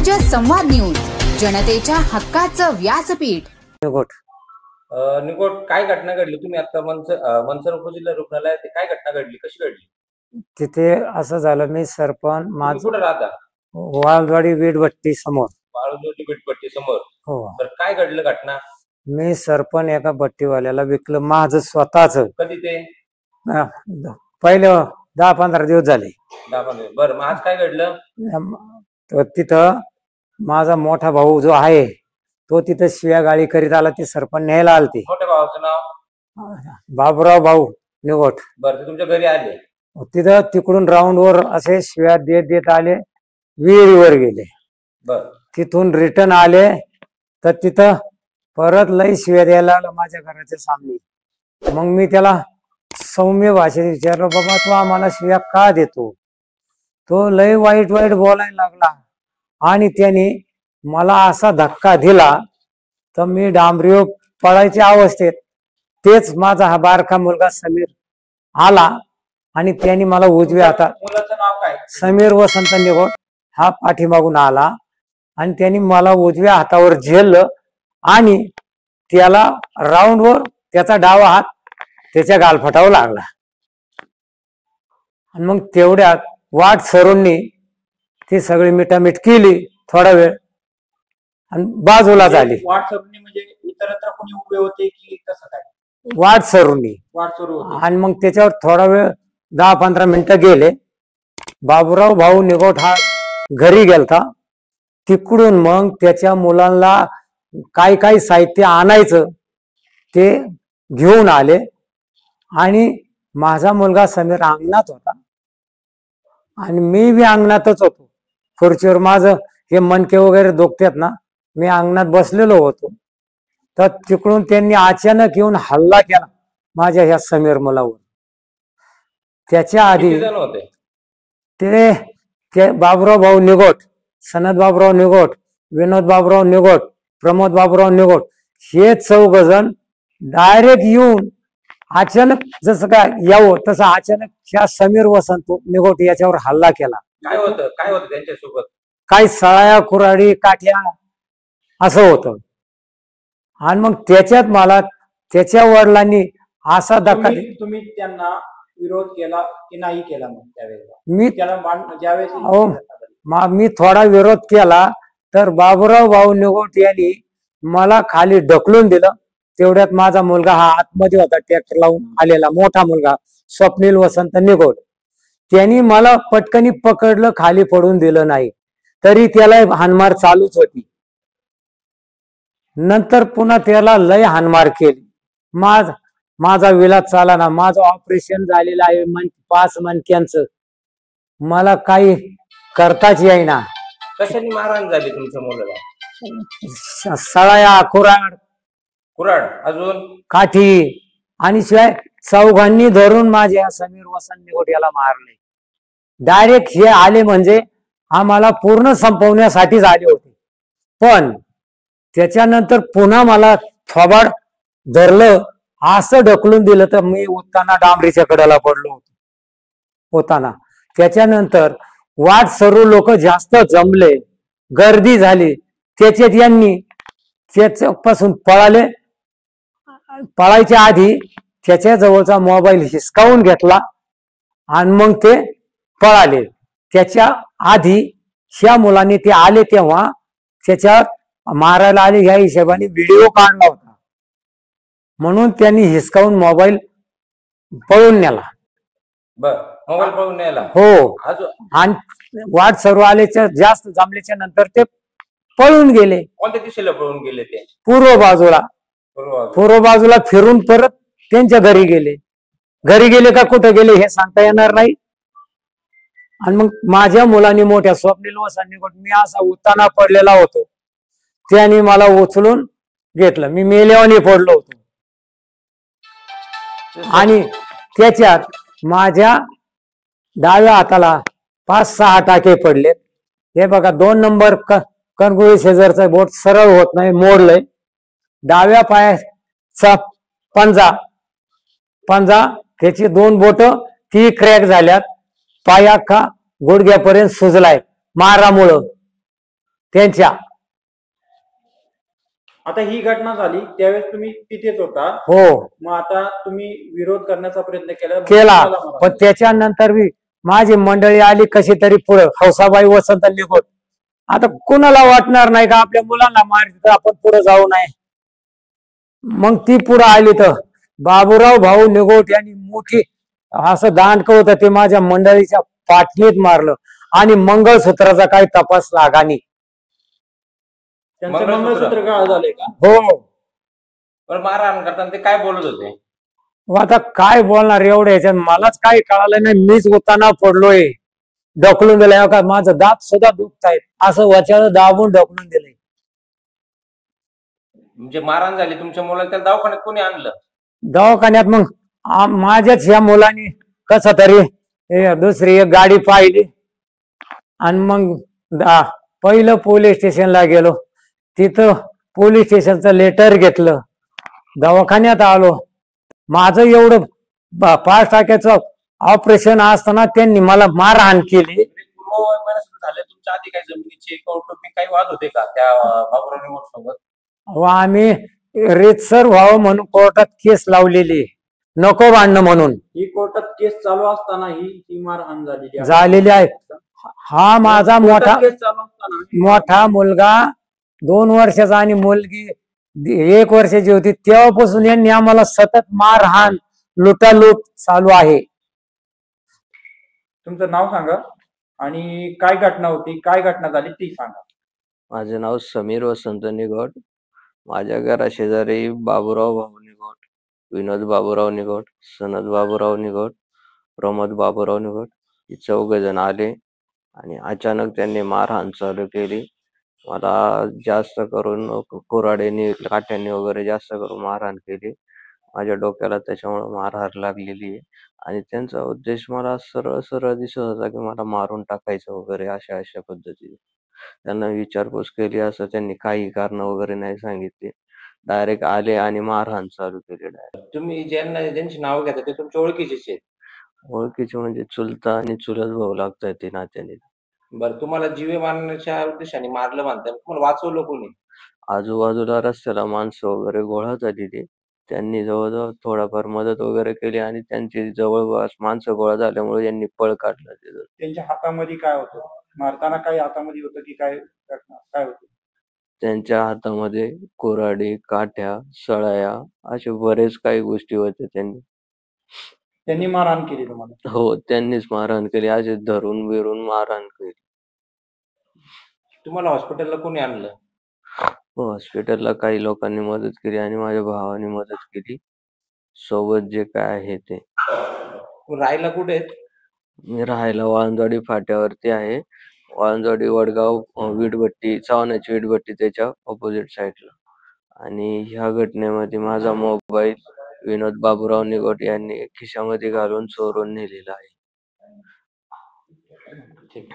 राज्य संवाद न्यूज, जनतेच्या हक्काचं व्यासपीठ. निकोट, काय घटना घडली? तुम्ही आता मनसर उपजिल्हा रुग्णालयात काय घटना घडली, कशी घडली? तिथे असं झालं, मी सरपंच माझं कुठे राहता? वाळवाडी वीटभट्टी समोर. वाळवाडी वीटभट्टी समोर. हो. तर काय घडलं घटना? मी सरपंच एका भट्टीवाल्याला विकलं माझं स्वतःच. कधी ते? पहिले 10-15 दिवस झाले. 10-15. बरं, मग आज काय घडलं? तिथं माझा मोठा भाऊ जो आहे तो तिथं शिव्या गाळी करीत आला. ती सरपंच न्यायला आलती. मोठ्या भावाचं नाव? बाबुराव भाऊ निगोट. बरं, ते तुमच्या घरी आले? तिथं तिकडून राऊंडवर असे शिव्या देत आले, विहिरीवर गेले. बर. तिथून रिटर्न आले तर तिथं परत लई शिव्या द्यायला लागला माझ्या घराच्या सामने. मग मी त्याला सौम्य भाषेत विचारलं, बाबा तू आम्हाला शिव्या का देतो? तो लई वाईट बोलायला लागला आणि त्याने मला असा धक्का दिला तर मी डांबरीवर पडायच्या अवस्थेत तेच माझा हा बारका मुलगा समीर आला आणि त्याने मला उजव्या हातात. मुलाचं नाव काय? समीर वसंत निगोट. हा पाठीमागून आला आणि त्यांनी मला उजव्या हातावर झेललं आणि त्याला राऊंडवर त्याचा डावा हात त्याच्या गालफटावर लागला. आणि मग तेवढ्यात वाट सरूंनी ती सगळी मिठामीठ केली थोडा वेळ आणि बाजूला झाली. वाट सरूंनी म्हणजे इतरत्र कोणी उभे होते की कसं काय? वाट सरूंनी. आणि मग त्याच्यावर थोडा वेळ 10-15 मिनिटं गेले. बाबुराव भाऊ निगोट हा घरी गेलता. तिकडून मग त्याच्या मुलांना काय साहित्य आणायचं ते घेऊन आले आणि माझा मुलगा समीर अंगणात होता आणि मी बी अंगणातच होतो. खुर्चीवर माझं हे मणके वगैरे दुखतात ना, मी अंगणात बसलेलो होतो. तर तिकडून त्यांनी अचानक येऊन हल्ला केला माझ्या ह्या समीर मुलावर. त्याच्या आधी ते बाबुराव भाऊ निगोट, सनद बाबुराव निगोट, विनोद बाबुराव निगोट, प्रमोद बाबुराव निगोट हे 4 जण डायरेक्ट येऊन अचानक जसं काय यावं तसं अचानक ह्या समीर वसंत निगोट याच्यावर हल्ला केला. काय होतं त्यांच्यासोबत? काही सळाया, कुऱ्हाडी, काठ्या असं होतं. आणि मग त्याच्यात मला त्याच्या वडिलांनी असा धक्का. तुम्ही त्यांना विरोध केला की नाही केला? मग त्यावेळेला मी थोडा विरोध केला तर बाबुराव भाऊ निगोट यांनी मला खाली ढकलून दिलं. तेवढ्यात माझा मुलगा हा आतमध्ये होता, ट्रॅक्टर लावून आलेला मोठा मुलगा स्वप्नील वसंत निगोट. त्यांनी मला पटकनी पकडलं, खाली पडून दिलं नाही. तरी त्याला हानमार चालूच होती. नंतर पुन्हा त्याला लय हानमार केली. माझा विलाज चाला ना, माझं ऑपरेशन झालेलं आहे 5 मणक्यांचं. मला काही करताच येईना. कशाने मारहाण झाली तुमच्या मुलाला? सळाया, कुऱ्हाड, अजून काठी आणि शिवाय 4घांनी धरून माझ्या समीर वसंत निगोट याला मारले. डायरेक्ट हे आले म्हणजे आम्हाला पूर्ण संपवण्यासाठीच आले होते. पण त्याच्यानंतर पुन्हा मला थोबाड धरलं, असं ढकलून दिलं तर मी उठताना डांबरीच्या कडेला पडलो होताना. त्याच्यानंतर वाट सरू लोक जास्त जमले, गर्दी झाली. त्याच्यात यांनी त्याच्यापासून पळायच्या आधी त्याच्या जवळचा मोबाईल हिसकावून घेतला आणि मग ते पळाले. त्याच्या आधी ह्या मुलांनी ते आले तेव्हा त्याच्या मारायला आले ह्या हिशोबाने व्हिडिओ काढला होता, म्हणून त्यांनी हिसकावून मोबाईल पळून नेला. मोबाईल पळून नेला? हो. आणि वाट सर्व आल्याच्या जास्त जमल्याच्या नंतर ते पळून गेले. कोणत्या दिशेला पळून गेले ते? पूर्व बाजूला फिरून परत त्यांच्या घरी गेले. घरी गेले का कुठं गेले हे सांगता येणार नाही. आणि मग माझ्या मुलांनी मोठ्या स्वप्नील वसंत निगोट, मी असा उताना पडलेला होतो, त्याने मला उचलून घेतलं. मी मेल्यावानी पडलो होतो आणि त्याच्यात माझ्या डाव्या हाताला 5-6 टाके पडलेत. हे बघा, 2 नंबर कणगुळी शेजारचं बोट सरळ होत नाही, मोडलंय. डाव्या पायाचा पंजा त्याची 2 बोट ती क्रॅक झाल्यात. पाया का गुडघ्यापर्यंत सुजलाय मारामुळं. त्यांच्या. आता ही घटना झाली त्यावेळेस तुम्ही तिथेच होता. हो मग आता तुम्ही विरोध करण्याचा प्रयत्न केला पण त्याच्यानंतर बी माझी मंडळी आली कशी तरी पुढे, हौसाबाई वसंत निघोट. आता कुणाला वाटणार नाही का आपल्या मुलांना मारत आपण पुढे जाऊ नये. मग ती पुढे आली तर बाबूराव भाऊ निघोट यांनी मोठी असं दांडकं होतं ते माझ्या मंडळीच्या पाठणीत मारलं आणि मंगळसूत्राचा काही तपास लागा नाही. त्यांचं मंगळसूत्र गहाळ झाले का? हो. पण मारहाण करताना ते काय बोलत होते? आता काय बोलणार एवढं याच्यात मलाच काही कळालं नाही. मीच उताना पडलोय, ढकलून दिलंय का माझं दात सुद्धा दुखतायत, असं वचाळ दाबून ढकलून दिलंय. म्हणजे मारहाण झाली तुमच्या मुलाला, त्याला दवाखान्यात कोणी आणलं? दवाखान्यात मग माझ्याच या मुलांनी कस तरी दुसरी एक गाडी पाहिली आणि मग पहिलं पोलीस स्टेशनला गेलो. तिथं पोलीस स्टेशनचं लेटर घेतलं, दवाखान्यात आलो. माझं एवढं 5 टाक्याचं ऑपरेशन असताना त्यांनी मला मारहाण केली. झाले तुमच्या आधी काही जमिनीचे कौटुंबिक काही वाद होते का त्या बाबूराव निघोट सोबत? आम्ही रेतसर व्हावं म्हणून कोर्टात केस लावलेली, नको भांडणं म्हणून. ही कोर्टात केस चालू असताना ही मारहाण झालेली आहे. हा माझा मोठा मुलगा 2 वर्षाचा आणि मुलगी 1 वर्षाची होती, तेव्हापासून यांनी आम्हाला सतत मारहाण लुटालूट चालू आहे. तुमचं नाव सांगा आणि काय घटना होती, काय घटना झाली ती सांगा. माझे नाव समीर वसंत निघोट. माझ्या घराशेजारी बाबूराव भाऊ निघोट, विनोद बाबूराव निघोट, सनद बाबूराव निघोट, प्रमोद बाबूराव निघोट हे 4 जण आले आणि अचानक त्यांनी मारहाण चालू केली. मला जास्त करून कुऱ्हाडीने काठ्यांनी वगैरे जास्त करून मारहाण केली. माझ्या डोक्याला त्याच्यामुळे मारहाण लागलेली आहे आणि त्यांचा उद्देश मला सरळ सरळ दिसत होता की मला मारून टाकायचं वगैरे अशा पद्धतीने. त्यांना विचारपूस केली असं त्यांनी काही कारण वगैरे नाही सांगितले, डायरेक्ट आले आणि मारहाण चालू केली डायरेक्ट. तुम्ही ज्यांची नाव घेता ते तुमच्या ओळखीचेच आहेत? ओळखीचे म्हणजे चुलता आणि चुलत भाऊ लागतात ते नात्याने. बरं, तुम्हाला जीवे मारण्याच्या उद्देशाने मारलं म्हणतात, तुम्हाला वाचवलं कोणी? आजूबाजूला रस्त्याला माणसं वगैरे गोळा झालेली, त्यांनी जवळजवळ थोडाफार मदत वगैरे केली आणि त्यांची जवळपास माणसं गोळा झाल्यामुळे यांनी पळ काढला. त्यांच्या हातामध्ये काय होतं, मारताना काही हातामध्ये होतं की काय होतं? त्यांच्या हातामध्ये कुऱ्हाडी, काठ्या, सळाया असे बरेच काही गोष्टी होत्या. त्यांनी मारहाण केली तुम्हाला? हो, त्यांनीच मारहाण केली, असे धरून बिरून मारहाण केली. तुम्हाला हॉस्पिटलला कोणी आणलं? हॉस्पिटलला काही लोकांनी मदत केली आणि माझ्या भावाने मदत केली, सोबत जे काय आहे ते. राहायला कुठे? मी राहायला वाळंजवाडी फाट्यावरती आहे. वाळंजवाडी वडगाव वीटभट्टी, चव्हाणाची वीटभट्टी त्याच्या ऑपोजिट साईडला. आणि ह्या घटनेमध्ये माझा मोबाईल विनोद बाबूराव निघोट यांनी खिशामध्ये घालून चोरून नेलेला आहे. ठीक.